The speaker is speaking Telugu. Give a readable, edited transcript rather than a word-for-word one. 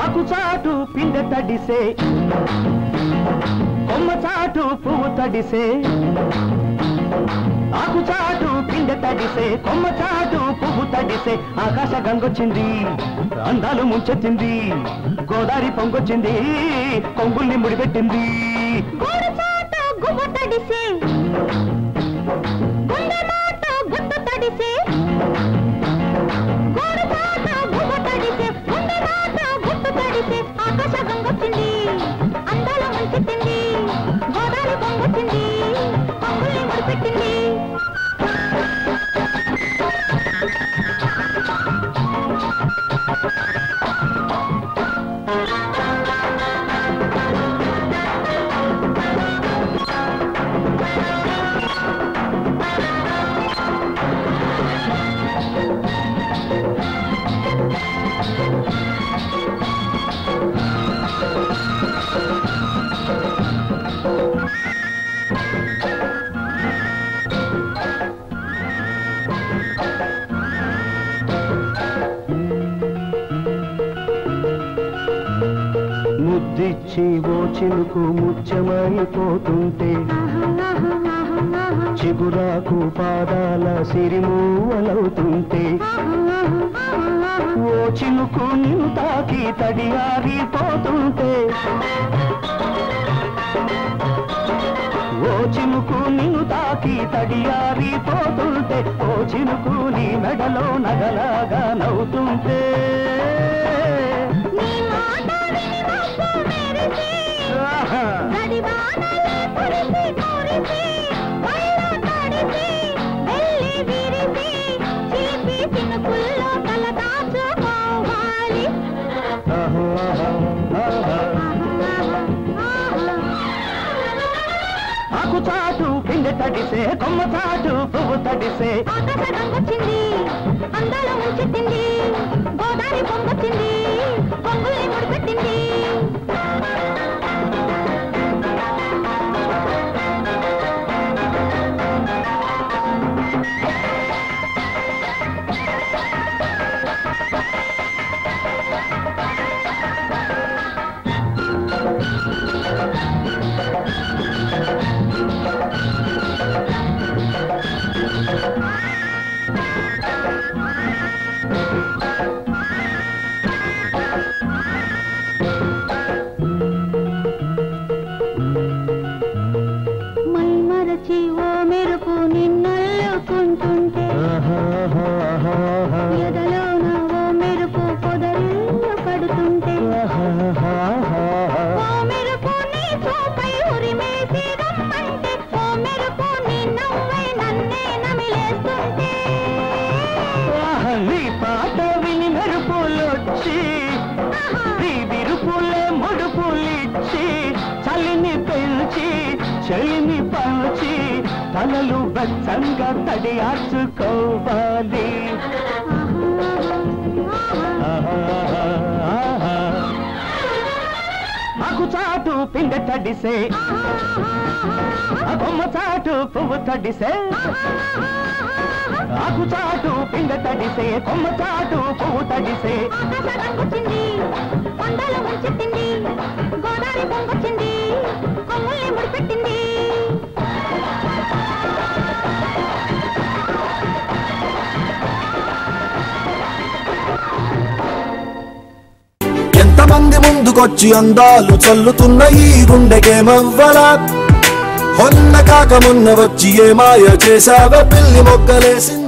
ఆకుచాటు పిందె తడిసే కొమ్మ చాటు పువ్వు తడిసే ఆకుచాటు పిందె తడిసే కొమ్మ చాటు పువ్వు తడిసే ఆకాశ గంగొచ్చింది అందాలు ముంచెత్తింది గోదావరి పొంగొచ్చింది కొంగుల్ని ముడిపెట్టింది గువ్వ తడిసే గుండె మాట గుట్టు తడిసే ఆకాశ గంగొచ్చింది అందాల ముంచెత్తింది గోదావరి పొంగొచ్చింది కొంగుల్ని ముడిపెట్టింది ముద్దిచ్చి ఓ చిలుకు ముత్యమైపోతుంటే చిగురాకు పాదాల సిరిమూవలవుతుంటే ఓ చిలుకు నిన్ను తాకి తడియారిపోతుంటే ఓ చిలుకు నిన్ను తాకి తడియారిపోతుంటే ఓ చిలుకు నీ మెడలో నగలాగా నవ్వుతుంటే ఆకుచాటు పిందె తడిసే కొమ్మ చాటు పువ్వు తడిసే ఆకాశ గంగొచ్చింది అందాల ముంచెత్తింది గోదావరి పొంగొచ్చింది కొంగుల్ని ముడిపెట్టింది మైమరచి ఓ మెరుపు నిన్నల్లుకుంటుంటే ఎదలోన ఓ మెరుపు పొదరిల్లు పడుతుంటే ఓ మెరుపు నీ చూపై ఉరిమేసి రమ్మంటే ఓ మెరుపు నీ నవ్వై నన్నే నమిలేస్తుంటే నీ పాట విని మెరుపులొచ్చి నీ విరుపులే ముడుపులిచ్చి చలిని పెంచి చెలిని పంచి తలలు బచ్చంగా తడియార్చుకోవాలి ఆకుచాటు పిందె తడిసే కొమ్మ చాటు పువ్వు తడిసే ఆకుచాటు పిందె తడిసే కొమ్మ చాటు పువ్వు తడిసే ఆకాశ గంగొచ్చింది అందాల ముంచెత్తింది గోదావరి పొంగొచ్చింది కొంగుల్ని ముడిపెట్టింది ఎంతమంది ముందుకొచ్చి అందాలు చల్లుతున్న ఈ గుండెకేమవ్వలా హొన్న కాక మొన్న వచ్చి ఏ మాయ చేసావే పిల్లి మొగ్గలేసింది